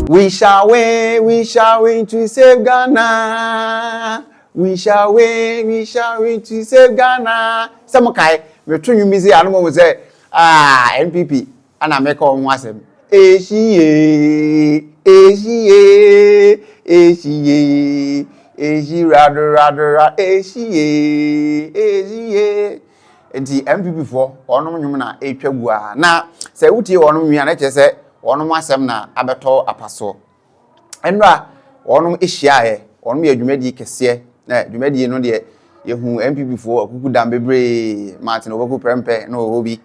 We shall win to save Ghana. We shall win to save Ghana. Some kai, we try you busy animal was say, MPP, and I make on once. Rather, and the MPP for one woman a pebua. Now, say, would you want me and say, one more semna, abato apaso. And one is shy, one me a Jumedi Cassia, Jumedi no dear, you who MPP for who damn be Martin Oku Prempe, no hobby.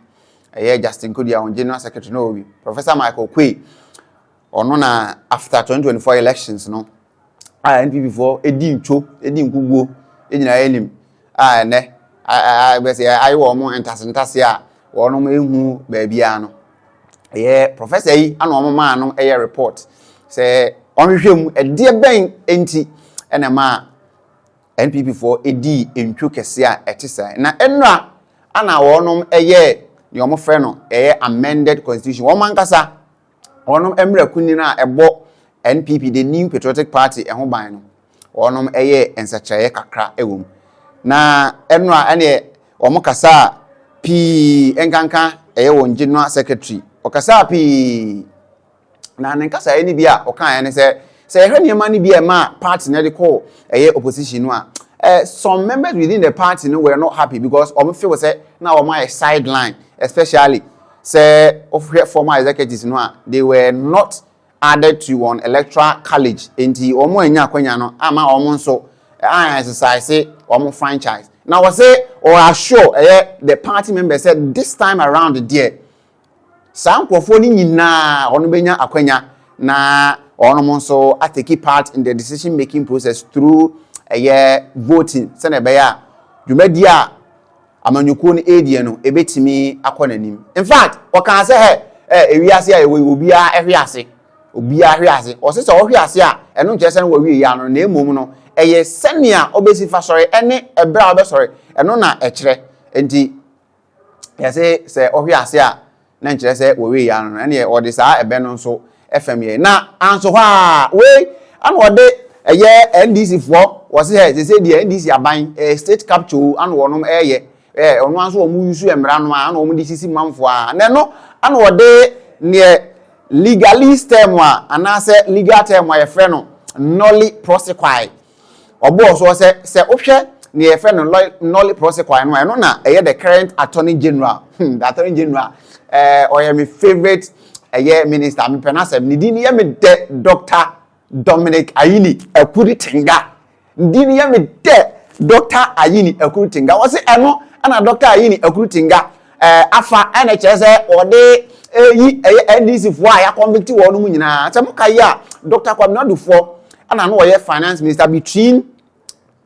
A year Justin Kudia on General Secretary no Professor Michael Quay, or nona after 2024 elections, no. NPP for a dim cho, a dim kugo, in your enemy. Ne. I want more entasia, or no me who babyano. Yeah, Professor, and one man a report. Say, on him a dear bang, ain't and a ma NPP for a D in Chukasia etisa. Na enra, and I want a year, your mo friend, a amended constitution. One man cassa, one Emre Kunina, a bo NPP, the new patriotic party, and home one a year and such a crack a room. Na enra ane omokasa pi enkanka won general secretary okasa pi na nenkasa eni bia okan ene se hwene ma ni bia ma party na de call opposition no some members within the party no were not happy because feel say na a sideline, especially say of former executives no they were not added to one electoral college enti enya kwanya no ama nso exercise franchise. Now I say or assure the party members said this time around there some crofoni na onubenya akwanya na onomonso take part in the decision making process through voting senebeya dwumadi a amanyuko ni edie no ebetimi akonanim. In fact we can say ewiase a obi a ehwiase obi a hwiase o se ohwiase a eno nkyese no we ya no na emom no eye senia obesi fa sori ene ebra obe sori eno na ekire enti yase se ohwiase a na nkyere se we ya no ene ode saa ebe no nso fm na anso ha we an ode eye NDC for was here they say the NDC aban state capture an wonom eye ono anso omu yusu emra no an omu di sisi manfo a na no an ode ne legalist term a anase legal term a ye frɛ no nolly prosequi obo so se ohwe ne ye frɛ no nolly prosequi no eno na eye the current attorney general the attorney general oye my favorite minister me penasem ni di ne ye me de Dr. Dominic Ayini Ekuritinga ndi ne ye me de Dr. Ayini Ekuritinga wo se eno ana Dr. Ayini Ekuritinga afa NHS ode yi NDC for ya convict wo no mu nyina se muka ya Dr. Kwamnadu for ana no ye finance minister between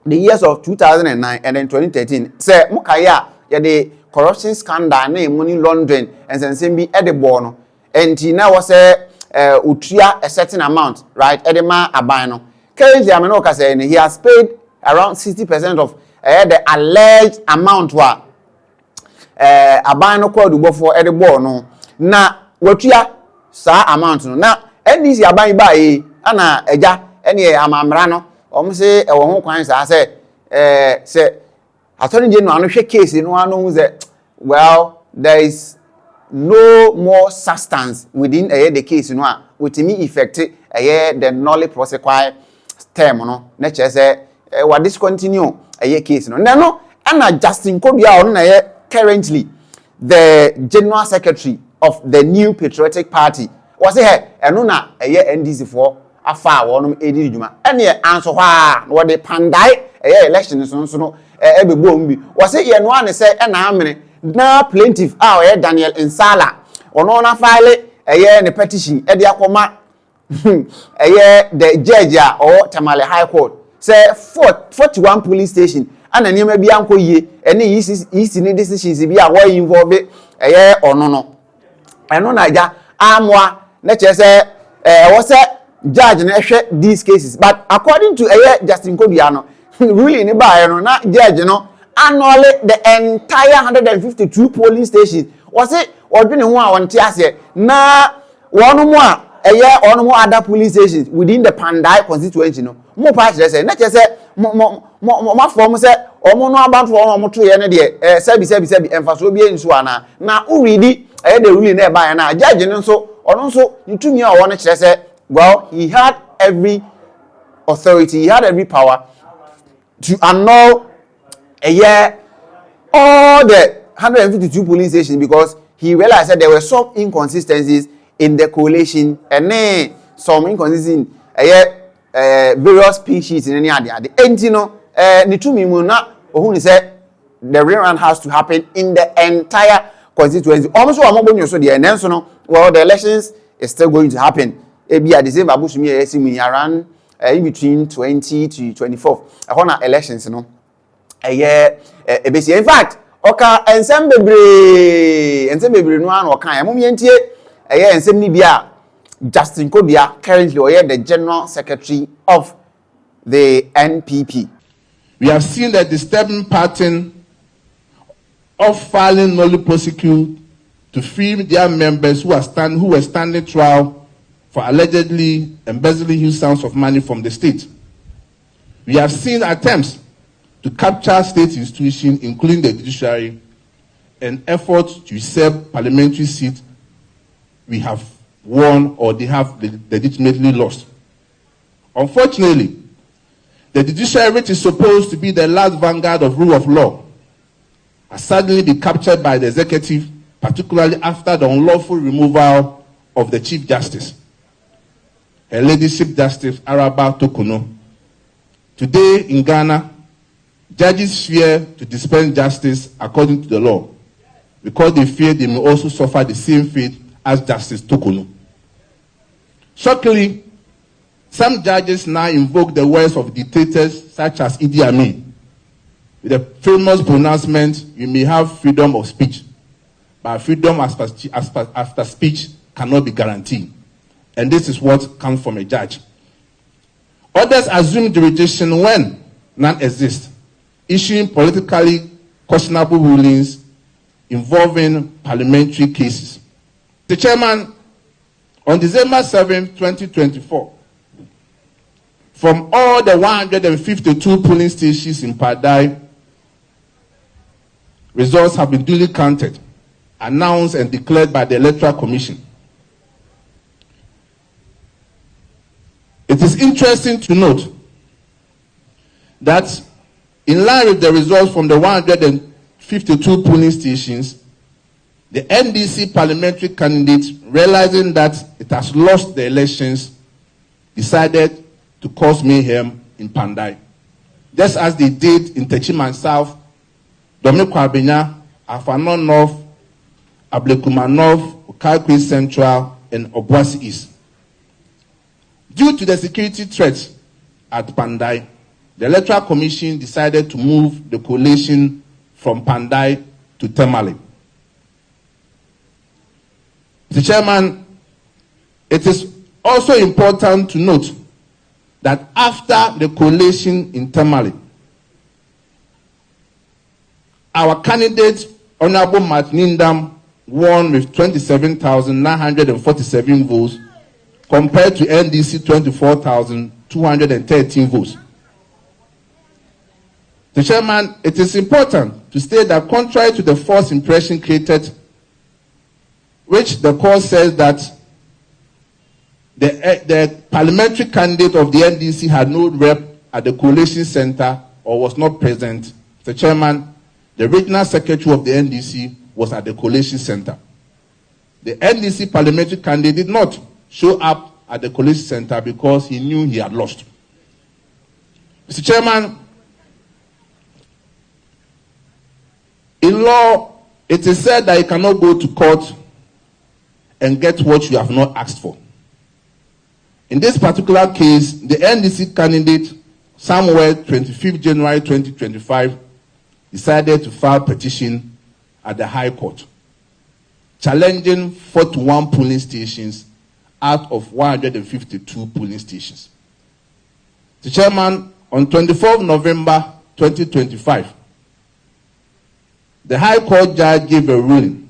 the years of 2009 and then 2013 se muka ya the corruption scandal na money laundering and sensem bi edebo no enti na wo se utua a certain amount right edema aban no currently am no ka say he has paid around 60% of the alleged amount wa aban no called for edebo no na watua sa amount no na NDC aban ba yi ana eja ene amamra no omse e wo ho kwan sa se attorney general no hwe case no anu say well there is no more substance within the case no with me effect the nolly prosequi term no na che say we discontinue case no no ana Justin Kobia on na currently the general secretary of the new patriotic party was here eno na NDC for afa wonum edi djuma ene anso hwa no de pandai election so no ebebo mbi was here no an say na amene na plaintiff Daniel Insala ono na file ne petition e de akoma the judge or Tamale High Court say 41 police station ana niam bia anko yie ene yi ni decisions bia wo involve ono no eno na ja amwa na che say wo say judge na hwe these cases but according to Justin Kobia no really ni ba no na judge no annul the entire 152 polling stations was it odwene ho a wonte ase na wono mu a or no other polling stations within the Pandai constituency. No, more parts. They say, not just say, more form say, or more about for two years. Sebi, emphasis be in Swana. Now, who really the ruling there by now, judge and so, or also, you two year one say, well, he had every authority, he had every power to annul a year all the 152 polling stations because he realized that there were some inconsistencies in the collation and some inconsistencies various species in any other. The entino nitumi muna ohun say the rerun has to happen in the entire constituency. Almost so the no, well, the elections is still going to happen. Ebi at the same abushumi esimi around in between 20 to 24. Ahona elections no. In fact, oka ensem bebre no an oka amom yentie ensem ni bia Justin Kobia currently the General Secretary of the NPP. We have seen the disturbing pattern of filing nolly prosecute to free their members who were standing trial for allegedly embezzling huge sums of money from the state. We have seen attempts to capture state institutions, including the judiciary, and efforts to usurp parliamentary seats we have won or they have legitimately lost. Unfortunately, the judiciary, which is supposed to be the last vanguard of rule of law, has suddenly been captured by the executive, particularly after the unlawful removal of the Chief Justice, Her Ladyship Justice Araba Tokuno. Today in Ghana, judges fear to dispense justice according to the law because they fear they may also suffer the same fate as Justice Tokuno. Shockingly, some judges now invoke the words of dictators such as Idi Amin, with the famous pronouncement, you may have freedom of speech, but freedom after speech cannot be guaranteed. And this is what comes from a judge. Others assume jurisdiction when none exists, issuing politically questionable rulings involving parliamentary cases. The chairman, on December 7, 2024, from all the 152 polling stations in Padai, results have been duly counted, announced and declared by the Electoral Commission. It is interesting to note that in line with the results from the 152 polling stations, the NDC parliamentary candidate, realizing that it has lost the elections, decided to cause mayhem in Pandai, just as they did in Techiman South, Dominic Kwabenya, Afano North, Ablekuma North, Okalkwe Central, and Obuasi East. Due to the security threats at Pandai, the Electoral Commission decided to move the collation from Pandai to Tamale. Mr. Chairman, it is also important to note that after the collation in Tamale, our candidate, Honorable Martin Ndam, won with 27,947 votes compared to NDC 24,213 votes. The chairman, it is important to state that contrary to the false impression created, which the court says that the parliamentary candidate of the NDC had no rep at the collation center or was not present, the chairman, the regional secretary of the NDC was at the collation center. The NDC parliamentary candidate did not show up at the collation center because he knew he had lost. Mr. Chairman, in law, it is said that you cannot go to court and get what you have not asked for. In this particular case, the NDC candidate, somewhere 25th January 2025, decided to file a petition at the High Court, challenging 41 polling stations out of 152 polling stations. The chairman, on 24th November 2025, the High Court judge gave a ruling,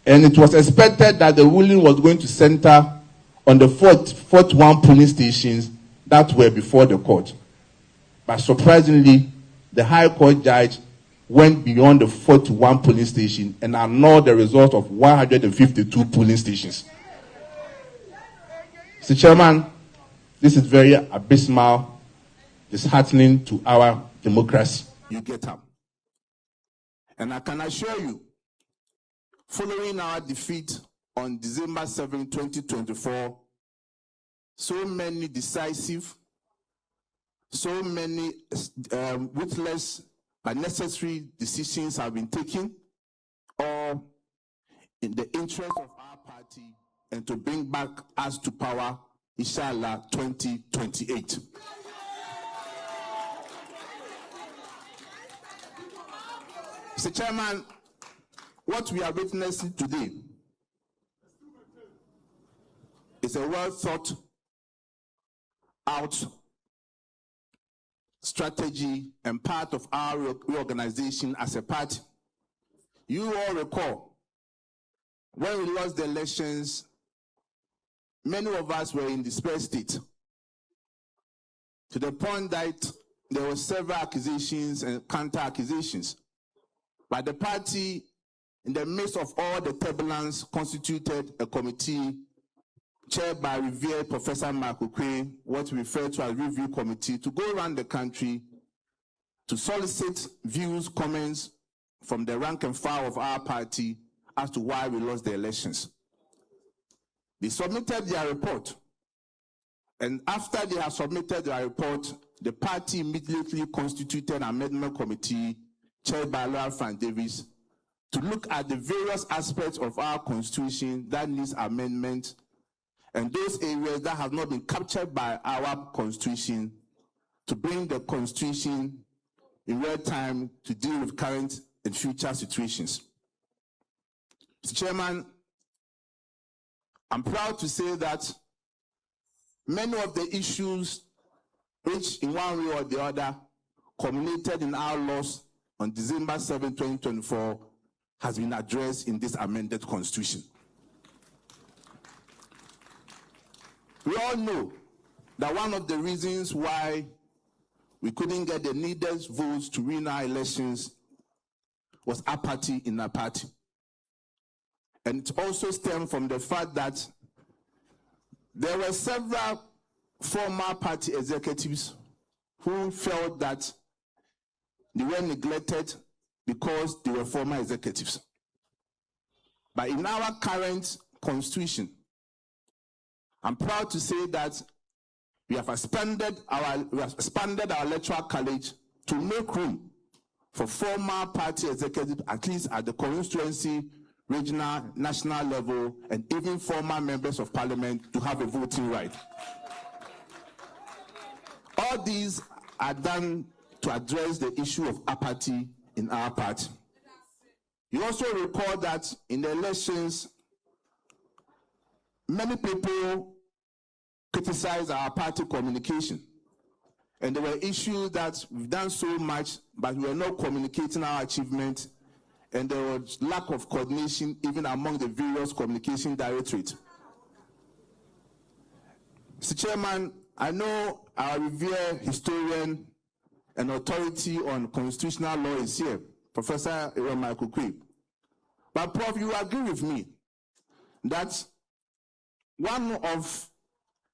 and it was expected that the ruling was going to center on the 41 polling stations that were before the court. But surprisingly, the High Court judge went beyond the 41 polling station and annulled the result of 152 polling stations. Mr. Chairman, this is very abysmal, disheartening to our democracy. You get up. And I can assure you, following our defeat on December 7, 2024, so many decisive, so many ruthless but necessary decisions have been taken, all in the interest of our party and to bring back us to power, inshallah, 2028. Mr. Chairman, what we are witnessing today is a well thought out strategy and part of our reorganization as a party. You all recall, when we lost the elections, many of us were in despair state, to the point that there were several accusations and counter-accusations. But the party, in the midst of all the turbulence, constituted a committee chaired by revered Professor Michael Crane, what we refer to as review committee, to go around the country to solicit views, comments from the rank and file of our party as to why we lost the elections. They submitted their report. And after they have submitted their report, the party immediately constituted an amendment committee chaired by Lawyer Frank Davis to look at the various aspects of our constitution that needs amendment and those areas that have not been captured by our constitution to bring the constitution in real time to deal with current and future situations. Mr. Chairman, I'm proud to say that many of the issues which in one way or the other culminated in our loss on December 7, 2024 has been addressed in this amended constitution. We all know that one of the reasons why we couldn't get the needed votes to win our elections was apathy in our party. And it also stemmed from the fact that there were several former party executives who felt that they were neglected because they were former executives. But in our current constitution, I'm proud to say that we have expanded our electoral college to make room for former party executives, at least at the constituency, regional, national level, and even former members of parliament to have a voting right. All these are done to address the issue of apathy in our party. You also recall that in the elections, many people criticized our party communication. And there were issues that we've done so much, but we were not communicating our achievements, and there was lack of coordination even among the various communication directorates. Mr. Chairman, I know our revered historian and authority on constitutional law is here, Professor Michael Crane. But Prof, you agree with me that one of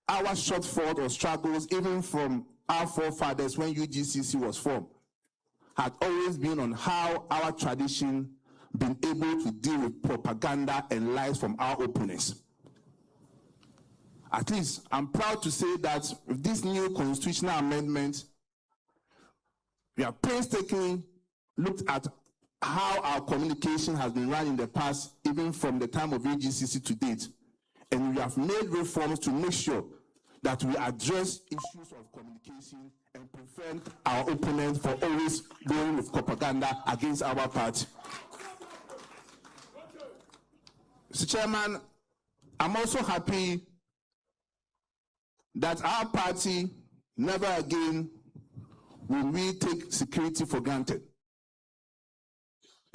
our shortfalls or struggles, even from our forefathers when UGCC was formed, had always been on how our tradition been able to deal with propaganda and lies from our opponents. At least, I'm proud to say that with this new constitutional amendment, we have painstakingly looked at how our communication has been run in the past, even from the time of UGCC to date. And we have made reforms to make sure that we address issues of communication and prevent our opponents from always going with propaganda against our party. Mr. Chairman, I'm also happy that our party never again will we take security for granted.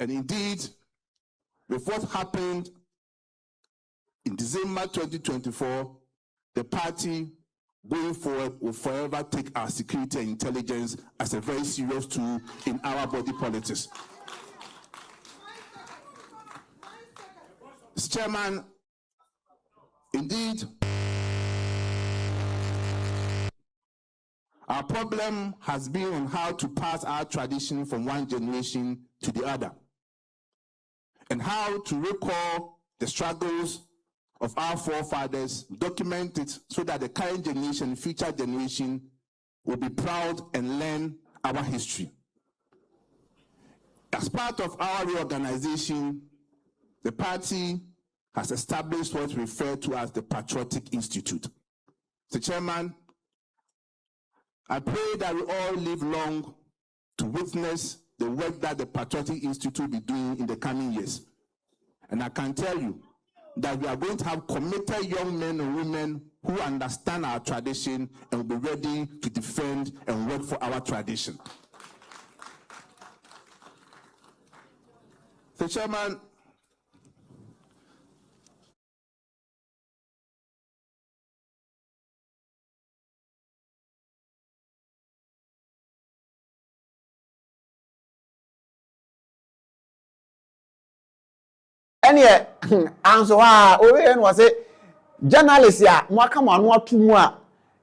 And indeed, with what happened in December 2024, the party going forward will forever take our security and intelligence as a very serious tool in our body politics. Mr. Chairman, indeed, our problem has been on how to pass our tradition from one generation to the other, and how to recall the struggles of our forefathers, document it so that the current generation, future generation will be proud and learn our history. As part of our reorganization, the party has established what's referred to as the Patriotic Institute. Mr. Chairman, I pray that we all live long to witness the work that the Patriotic Institute will be doing in the coming years. And I can tell you that we are going to have committed young men and women who understand our tradition and will be ready to defend and work for our tradition. Mr. Chairman, any answer and was it journalist ya mwaka manu atumu a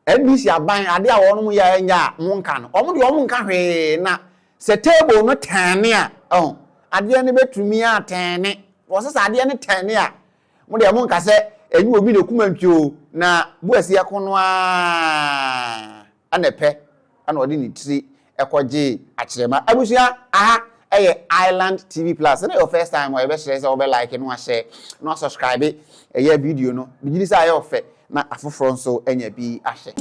NDC aban ade a wono ya nya monka no omo de omo nka hwe na se table no tane a ade ne betumi a tane wo se ade ne tane a mo de monka se enyi obi de kumantwo na buasi akono a anepe ana ode ni tiri ekoje akirema abusia aha Island TV Plus. And your first time, or best share, or like, and share, no subscribe. A video no. Begin this I offer. Na afro so any be ashe.